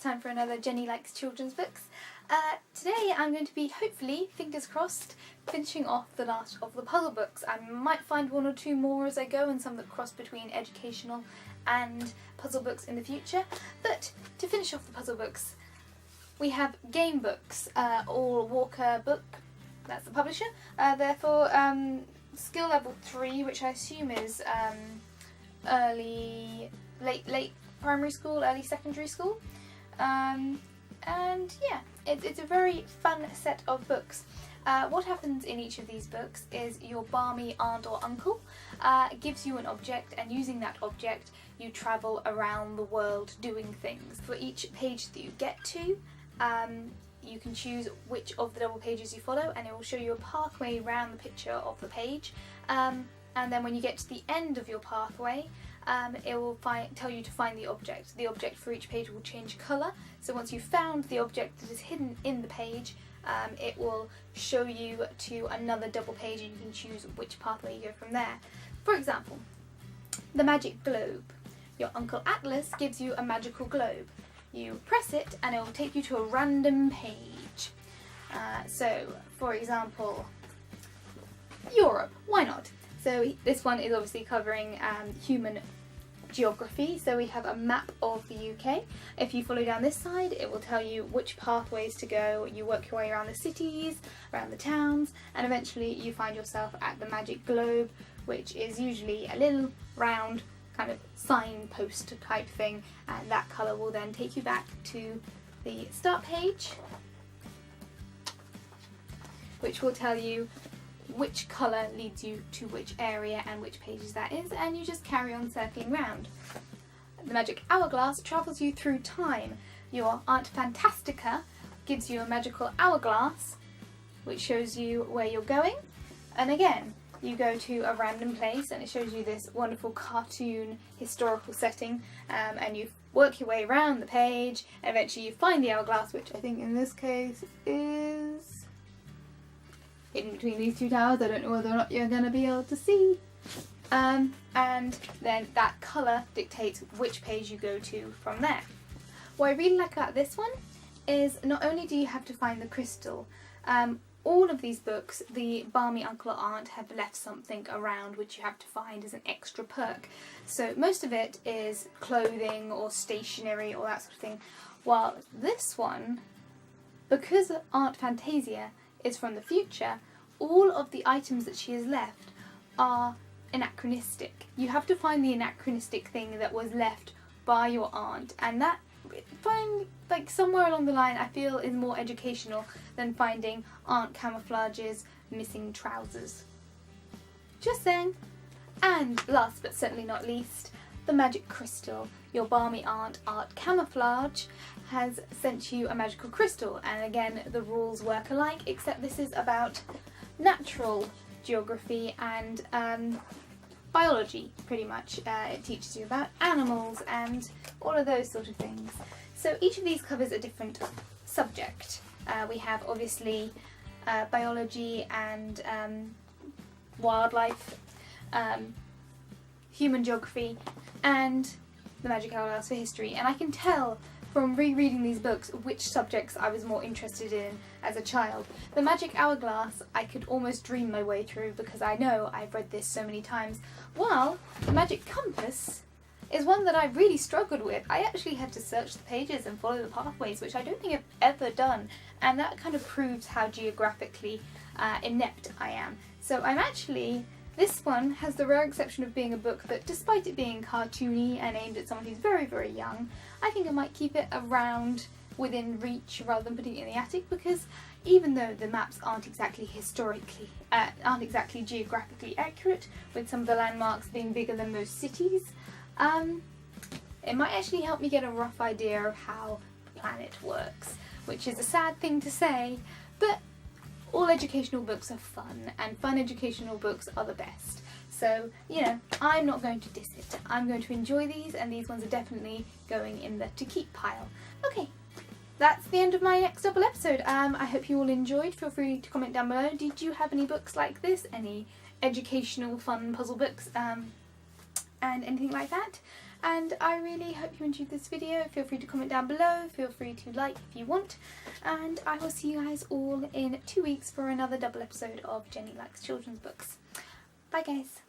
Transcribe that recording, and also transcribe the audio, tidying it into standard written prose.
time for another Jenny Likes Children's Books. Today I'm going to be, hopefully, fingers crossed, finishing off the last of the puzzle books. I might find one or two more as I go and some that cross between educational and puzzle books in the future. But to finish off the puzzle books, we have game books, all Walker book, that's the publisher. Therefore, skill level 3, which I assume is late primary school, early secondary school. And yeah, it's a very fun set of books. What happens in each of these books is your barmy aunt or uncle gives you an object, and using that object you travel around the world doing things. For each page that you get to, you can choose which of the double pages you follow, and it will show you a pathway around the picture of the page. And then when you get to the end of your pathway, it will tell you to find the object. The object for each page will change colour, so once you've found the object that is hidden in the page, it will show you to another double page and you can choose which pathway you go from there. For example, the magic globe. Your Uncle Atlas gives you a magical globe. You press it and it will take you to a random page. So, for example, Europe, why not? So this one is obviously covering human geography, so we have a map of the UK. If you follow down this side, it will tell you which pathways to go. You work your way around the cities, around the towns, and eventually you find yourself at the magic globe, which is usually a little round kind of signpost type thing, and that colour will then take you back to the start page, which will tell you which colour leads you to which area and which pages that is, and you just carry on circling round. The magic hourglass travels you through time. Your Aunt Fantastica gives you a magical hourglass which shows you where you're going, and again you go to a random place and it shows you this wonderful cartoon historical setting, and you work your way around the page and eventually you find the hourglass, which I think in this case is hidden between these two towers. I don't know whether or not you're going to be able to see. And then that colour dictates which page you go to from there. What I really like about this one is not only do you have to find the crystal, all of these books, the barmy uncle or aunt have left something around which you have to find as an extra perk. So most of it is clothing or stationery or that sort of thing, while this one, because Aunt Fantasia is from the future, all of the items that she has left are anachronistic. You have to find the anachronistic thing that was left by your aunt, and that, like somewhere along the line, I feel is more educational than finding Aunt Camouflage's missing trousers. Just saying. And last but certainly not least, the magic crystal. Your barmy aunt, Aunt Camouflage, has sent you a magical crystal, and again the rules work alike, except this is about natural geography and biology, pretty much. It teaches you about animals and all of those sort of things. So each of these covers a different subject. We have obviously biology and wildlife, human geography, and the magic hourglass for history, and I can tell from rereading these books which subjects I was more interested in as a child. The magic hourglass I could almost dream my way through because I know I've read this so many times, while the magic compass is one that I really struggled with. I actually had to search the pages and follow the pathways, which I don't think I've ever done, and that kind of proves how geographically inept I am. So this one has the rare exception of being a book that, despite it being cartoony and aimed at someone who's very, very young, I think I might keep it around within reach rather than putting it in the attic, because even though the maps aren't exactly geographically accurate, with some of the landmarks being bigger than most cities, it might actually help me get a rough idea of how the planet works, which is a sad thing to say, but all educational books are fun, and fun educational books are the best. So, you know, I'm not going to diss it. I'm going to enjoy these, and these ones are definitely going in the to keep pile. Okay, that's the end of my next double episode. I hope you all enjoyed. Feel free to comment down below. Did you have any books like this? Any educational fun puzzle books? And anything like that? and I really hope you enjoyed this video. Feel free to comment down below, feel free to like if you want, and I will see you guys all in 2 weeks for another double episode of Jenny Likes Children's Books. Bye guys!